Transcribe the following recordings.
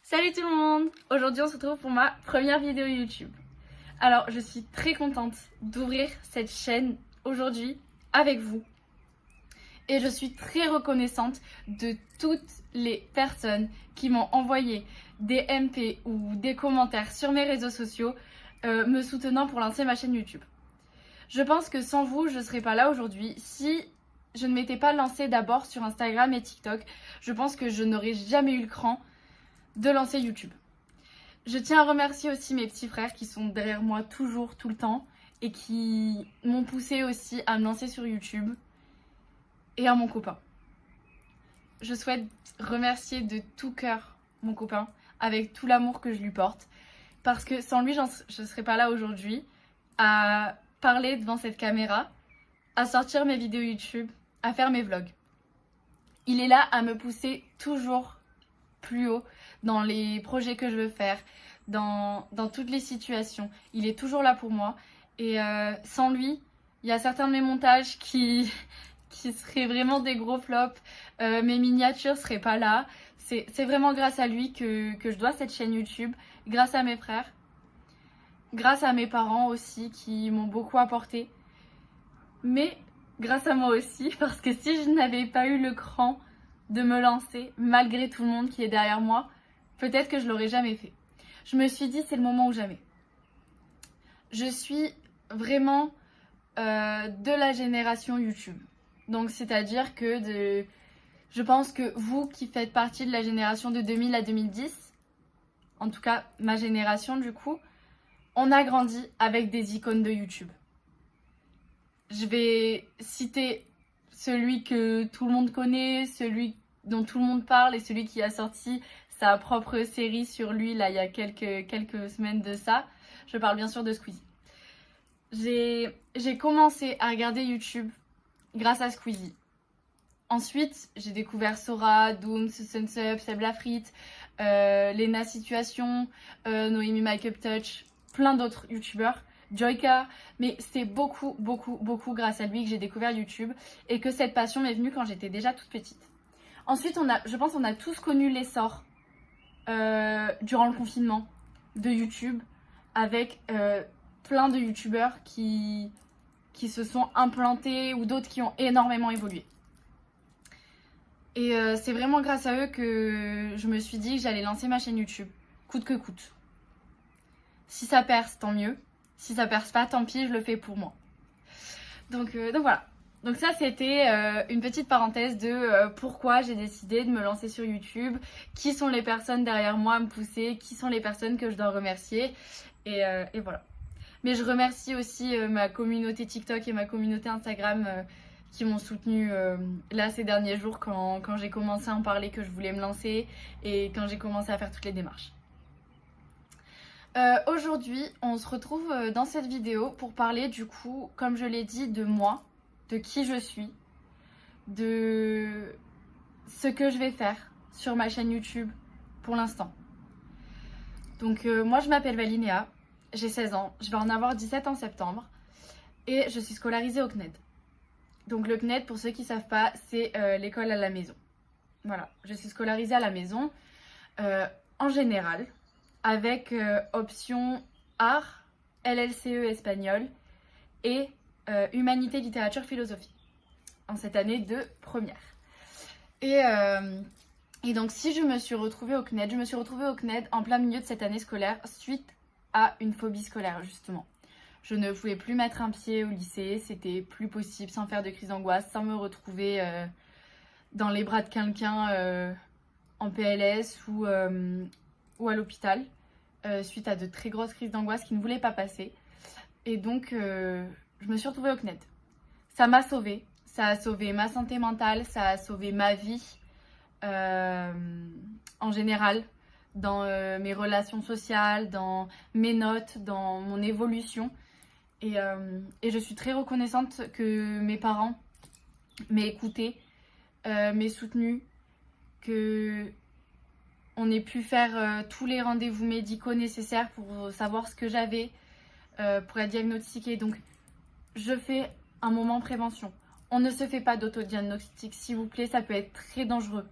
Salut tout le monde! Aujourd'hui on se retrouve pour ma première vidéo YouTube. Alors je suis très contente d'ouvrir cette chaîne aujourd'hui avec vous. Et je suis très reconnaissante de toutes les personnes qui m'ont envoyé des MP ou des commentaires sur mes réseaux sociaux me soutenant pour lancer ma chaîne YouTube. Je pense que sans vous, je ne serais pas là aujourd'hui. Si je ne m'étais pas lancée d'abord sur Instagram et TikTok, je pense que je n'aurais jamais eu le cran de lancer YouTube. Je tiens à remercier aussi mes petits frères qui sont derrière moi toujours, tout le temps et qui m'ont poussé aussi à me lancer sur YouTube et à mon copain. Je souhaite remercier de tout cœur mon copain avec tout l'amour que je lui porte parce que sans lui, je ne serais pas là aujourd'hui à parler devant cette caméra, à sortir mes vidéos YouTube, à faire mes vlogs. Il est là à me pousser toujours plus haut dans les projets que je veux faire, dans toutes les situations. Il est toujours là pour moi. Et sans lui, il y a certains de mes montages qui seraient vraiment des gros flops. Mes miniatures seraient pas là. C'est vraiment grâce à lui que je dois cette chaîne YouTube. Grâce à mes frères. Grâce à mes parents aussi qui m'ont beaucoup apporté. Mais grâce à moi aussi, parce que si je n'avais pas eu le cran de me lancer, malgré tout le monde qui est derrière moi, peut-être que je l'aurais jamais fait. Je me suis dit, c'est le moment ou jamais. Je suis vraiment de la génération YouTube. Donc, c'est-à-dire que je pense que vous qui faites partie de la génération de 2000 à 2010, en tout cas ma génération du coup, on a grandi avec des icônes de YouTube. Je vais citer celui que tout le monde connaît, celui dont tout le monde parle et celui qui a sorti sa propre série sur lui là il y a quelques semaines de ça. Je parle bien sûr de Squeezie. J'ai commencé à regarder YouTube grâce à Squeezie. Ensuite, j'ai découvert Sora, Dooms, Sunsup, Seb Lafrite, Lena Situation, Noémie Makeup Touch, plein d'autres youtubeurs. Joyka, mais c'est beaucoup grâce à lui que j'ai découvert YouTube et que cette passion m'est venue quand j'étais déjà toute petite. Ensuite, je pense qu'on a tous connu l'essor durant le confinement de YouTube avec plein de youtubeurs qui se sont implantés ou d'autres qui ont énormément évolué. Et c'est vraiment grâce à eux que je me suis dit que j'allais lancer ma chaîne YouTube, coûte que coûte. Si ça perce, tant mieux. Si ça perce pas, tant pis, je le fais pour moi. Donc voilà. Donc ça, c'était une petite parenthèse de pourquoi j'ai décidé de me lancer sur YouTube, qui sont les personnes derrière moi à me pousser, qui sont les personnes que je dois remercier. Et voilà. Mais je remercie aussi ma communauté TikTok et ma communauté Instagram qui m'ont soutenue là ces derniers jours quand j'ai commencé à en parler que je voulais me lancer et quand j'ai commencé à faire toutes les démarches. Aujourd'hui, on se retrouve dans cette vidéo pour parler du coup, comme je l'ai dit, de moi, de qui je suis, de ce que je vais faire sur ma chaîne YouTube pour l'instant. Donc moi je m'appelle Valinéa, j'ai 16 ans, je vais en avoir 17 en septembre et je suis scolarisée au CNED. Donc le CNED, pour ceux qui ne savent pas, c'est l'école à la maison. Voilà, je suis scolarisée à la maison en général, avec option art, LLCE espagnol et humanité, littérature, philosophie en cette année de première. Et donc si je me suis retrouvée au CNED, en plein milieu de cette année scolaire suite à une phobie scolaire justement. Je ne pouvais plus mettre un pied au lycée, c'était plus possible sans faire de crise d'angoisse, sans me retrouver dans les bras de quelqu'un en PLS ou à l'hôpital suite à de très grosses crises d'angoisse qui ne voulaient pas passer. Et donc, je me suis retrouvée au CNED. Ça m'a sauvée. Ça a sauvé ma santé mentale, ça a sauvé ma vie en général, dans mes relations sociales, dans mes notes, dans mon évolution. Et je suis très reconnaissante que mes parents m'aient écoutée, m'aient soutenue, que on ait pu faire tous les rendez-vous médicaux nécessaires pour savoir ce que j'avais, pour être diagnostiquée. Donc, je fais un moment prévention. On ne se fait pas d'autodiagnostic, s'il vous plaît, ça peut être très dangereux.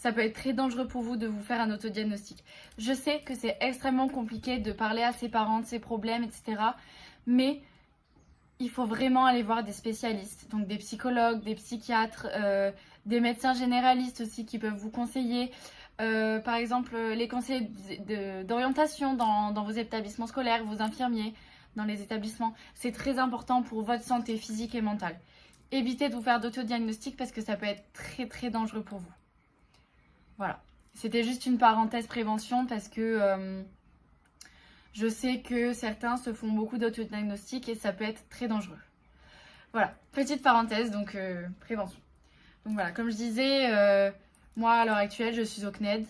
ça peut être très dangereux pour vous de vous faire un autodiagnostic. Je sais que c'est extrêmement compliqué de parler à ses parents de ses problèmes, etc. Mais il faut vraiment aller voir des spécialistes, donc des psychologues, des psychiatres, des médecins généralistes aussi qui peuvent vous conseiller. Par exemple, les conseillers d'orientation dans vos établissements scolaires, vos infirmiers dans les établissements. C'est très important pour votre santé physique et mentale. Évitez de vous faire d'autodiagnostic parce que ça peut être très très dangereux pour vous. Voilà. C'était juste une parenthèse prévention parce que je sais que certains se font beaucoup d'autodiagnostic et ça peut être très dangereux. Voilà, petite parenthèse, donc prévention. Donc voilà, comme je disais, moi à l'heure actuelle, je suis au CNED.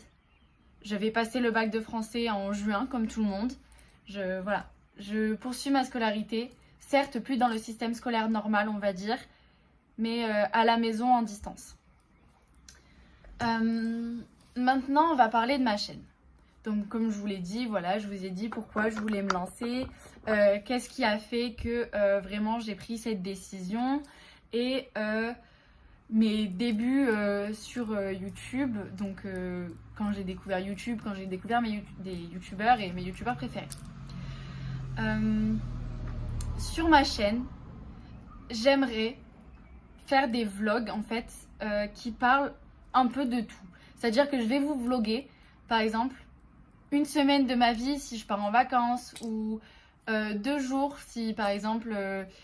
Je vais passer le bac de français en juin, comme tout le monde. Voilà, je poursuis ma scolarité. Certes, plus dans le système scolaire normal, on va dire, mais à la maison en distance. Maintenant, on va parler de ma chaîne. Donc, comme je vous l'ai dit, voilà, je vous ai dit pourquoi je voulais me lancer, qu'est-ce qui a fait que vraiment j'ai pris cette décision et mes débuts sur YouTube. Donc, quand j'ai découvert YouTube, quand j'ai découvert des youtubeurs et mes youtubeurs préférés. Sur ma chaîne, j'aimerais faire des vlogs en fait qui parlent un peu de tout. C'est-à-dire que je vais vous vlogger, par exemple, une semaine de ma vie si je pars en vacances ou 2 jours si par exemple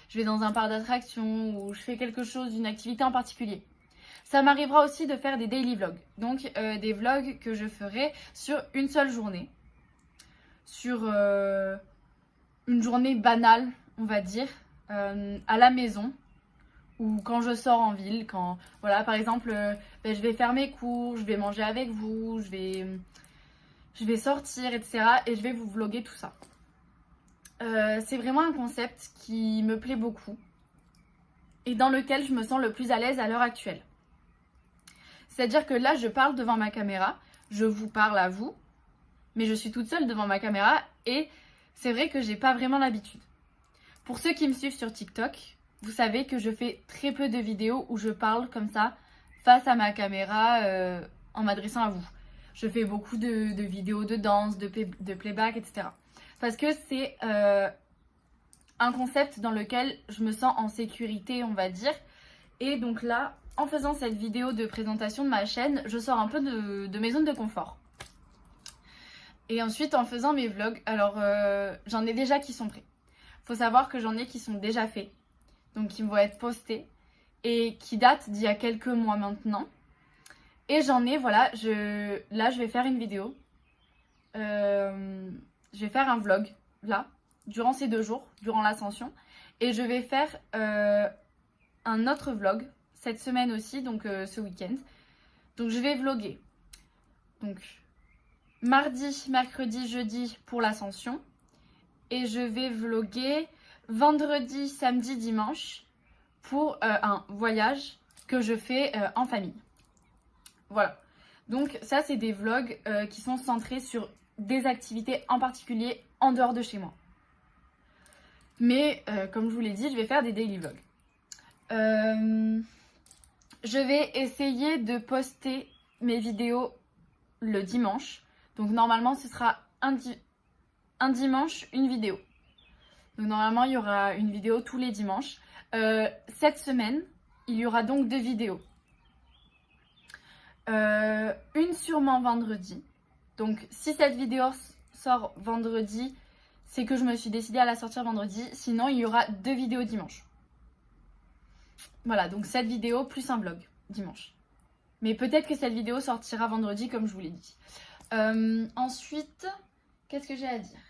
je vais dans un parc d'attractions ou je fais quelque chose, une activité en particulier. Ça m'arrivera aussi de faire des daily vlogs, donc des vlogs que je ferai sur une seule journée, sur une journée banale on va dire, à la maison ou quand je sors en ville, quand voilà par exemple je vais faire mes cours, je vais manger avec vous, je vais sortir, etc. Et je vais vous vlogger tout ça. C'est vraiment un concept qui me plaît beaucoup et dans lequel je me sens le plus à l'aise à l'heure actuelle. C'est-à-dire que là, je parle devant ma caméra, je vous parle à vous, mais je suis toute seule devant ma caméra et c'est vrai que j'ai pas vraiment l'habitude. Pour ceux qui me suivent sur TikTok, vous savez que je fais très peu de vidéos où je parle comme ça face à ma caméra en m'adressant à vous. Je fais beaucoup de vidéos de danse, de playback, etc. Parce que c'est un concept dans lequel je me sens en sécurité, on va dire. Et donc là, en faisant cette vidéo de présentation de ma chaîne, je sors un peu de mes zones de confort. Et ensuite, en faisant mes vlogs, alors j'en ai déjà qui sont prêts. Faut savoir que j'en ai qui sont déjà faits, donc qui vont être postés et qui datent d'il y a quelques mois maintenant. Et j'en ai, voilà, là je vais faire une vidéo. Je vais faire un vlog, là, durant ces 2 jours, durant l'ascension. Et je vais faire un autre vlog, cette semaine aussi, donc ce week-end. Donc je vais vlogger. Donc, mardi, mercredi, jeudi pour l'ascension. Et je vais vlogger vendredi, samedi, dimanche pour un voyage que je fais en famille. Voilà, donc ça c'est des vlogs qui sont centrés sur des activités en particulier en dehors de chez moi. Mais comme je vous l'ai dit, je vais faire des daily vlogs. Je vais essayer de poster mes vidéos le dimanche. Donc normalement ce sera un dimanche, une vidéo. Donc normalement il y aura une vidéo tous les dimanches. Cette semaine, il y aura donc 2 vidéos. Une sûrement vendredi. Donc si cette vidéo sort vendredi, c'est que je me suis décidée à la sortir vendredi. Sinon il y aura 2 vidéos dimanche. Voilà, donc cette vidéo plus un vlog dimanche. Mais peut-être que cette vidéo sortira vendredi comme je vous l'ai dit. Ensuite, qu'est-ce que j'ai à dire?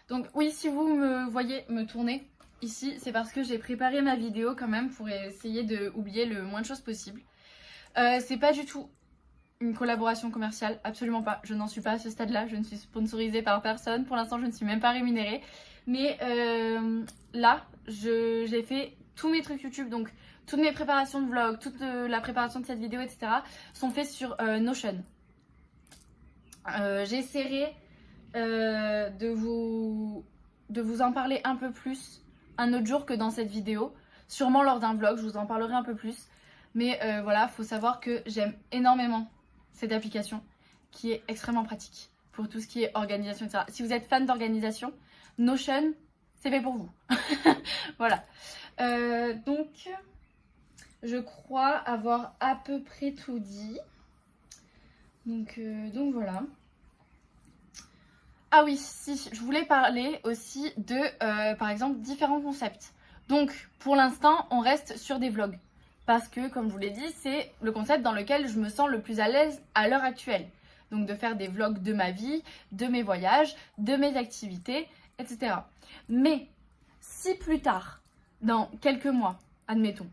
Donc oui, si vous me voyez me tourner ici, c'est parce que j'ai préparé ma vidéo quand même pour essayer d'oublier le moins de choses possible. C'est pas du tout une collaboration commerciale, absolument pas. Je n'en suis pas à ce stade-là, je ne suis sponsorisée par personne. Pour l'instant, je ne suis même pas rémunérée. Mais là, j'ai fait tous mes trucs YouTube, donc toutes mes préparations de vlog, toute la préparation de cette vidéo, etc. sont faites sur Notion. J'essaierai de vous en parler un peu plus un autre jour que dans cette vidéo. Sûrement lors d'un vlog, je vous en parlerai un peu plus. Mais voilà, faut savoir que j'aime énormément cette application qui est extrêmement pratique pour tout ce qui est organisation, etc. Si vous êtes fan d'organisation, Notion, c'est fait pour vous. Voilà. Donc, je crois avoir à peu près tout dit. Donc voilà. Ah oui, si, je voulais parler aussi de, par exemple, différents concepts. Donc, pour l'instant, on reste sur des vlogs. Parce que, comme je vous l'ai dit, c'est le concept dans lequel je me sens le plus à l'aise à l'heure actuelle. Donc, de faire des vlogs de ma vie, de mes voyages, de mes activités, etc. Mais, si plus tard, dans quelques mois, admettons,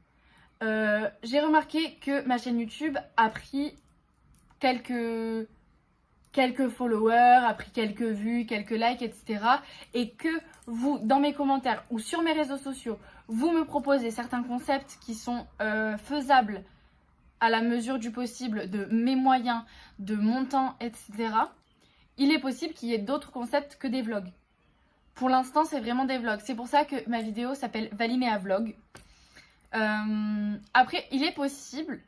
j'ai remarqué que ma chaîne YouTube a pris quelques followers, a pris quelques vues, quelques likes, etc. Et que vous, dans mes commentaires ou sur mes réseaux sociaux, vous me proposez certains concepts qui sont faisables à la mesure du possible de mes moyens, de mon temps, etc. Il est possible qu'il y ait d'autres concepts que des vlogs. Pour l'instant, c'est vraiment des vlogs. C'est pour ça que ma vidéo s'appelle Valinea Vlog. Après, il est possible,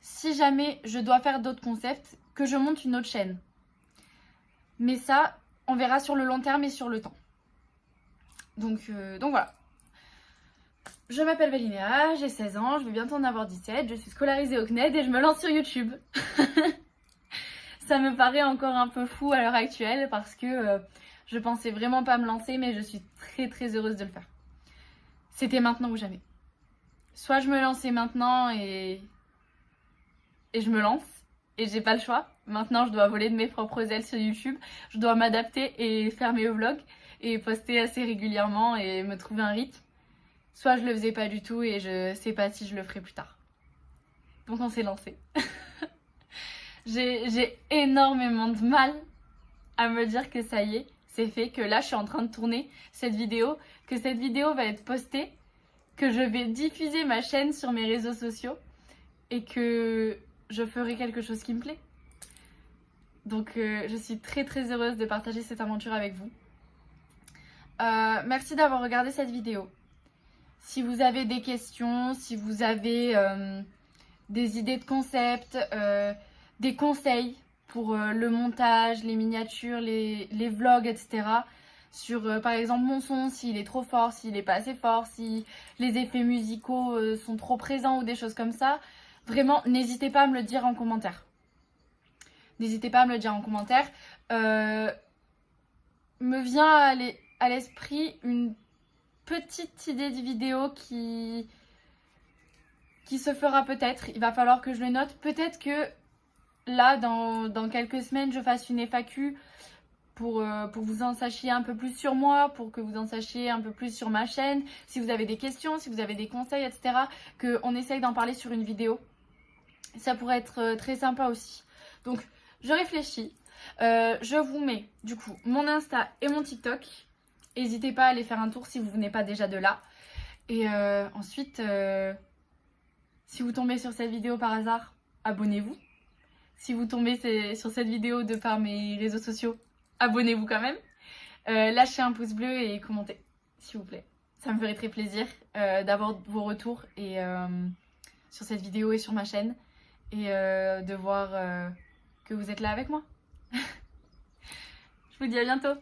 si jamais je dois faire d'autres concepts, que je monte une autre chaîne. Mais ça, on verra sur le long terme et sur le temps. Donc voilà. Je m'appelle Valinea, j'ai 16 ans, je vais bientôt en avoir 17, je suis scolarisée au CNED et je me lance sur YouTube. Ça me paraît encore un peu fou à l'heure actuelle parce que je pensais vraiment pas me lancer, mais je suis très très heureuse de le faire. C'était maintenant ou jamais. Soit je me lançais maintenant et je me lance et j'ai pas le choix. Maintenant je dois voler de mes propres ailes sur YouTube, je dois m'adapter et faire mes vlogs et poster assez régulièrement et me trouver un rythme. Soit je le faisais pas du tout et je sais pas si je le ferai plus tard. Donc on s'est lancé. J'ai énormément de mal à me dire que ça y est, c'est fait, que là je suis en train de tourner cette vidéo, que cette vidéo va être postée, que je vais diffuser ma chaîne sur mes réseaux sociaux et que je ferai quelque chose qui me plaît. Donc je suis très très heureuse de partager cette aventure avec vous. Merci d'avoir regardé cette vidéo. Si vous avez des questions, si vous avez des idées de concepts, des conseils pour le montage, les miniatures, les vlogs, etc. Sur par exemple mon son, s'il est trop fort, s'il n'est pas assez fort, si les effets musicaux sont trop présents ou des choses comme ça, vraiment n'hésitez pas à me le dire en commentaire. N'hésitez pas à me le dire en commentaire. Me vient à l'esprit une petite idée de vidéo qui se fera peut-être. Il va falloir que je le note. Peut-être que là, dans quelques semaines, je fasse une FAQ pour que vous en sachiez un peu plus sur moi, pour que vous en sachiez un peu plus sur ma chaîne. Si vous avez des questions, si vous avez des conseils, etc. Qu'on essaye d'en parler sur une vidéo. Ça pourrait être très sympa aussi. Donc, je réfléchis. Je vous mets, du coup, mon Insta et mon TikTok. N'hésitez pas à aller faire un tour si vous venez pas déjà de là. Et ensuite, si vous tombez sur cette vidéo par hasard, abonnez-vous. Si vous tombez sur cette vidéo de par mes réseaux sociaux, abonnez-vous quand même. Lâchez un pouce bleu et commentez, s'il vous plaît. Ça me ferait très plaisir d'avoir vos retours et, sur cette vidéo et sur ma chaîne. Et de voir que vous êtes là avec moi. Je vous dis à bientôt.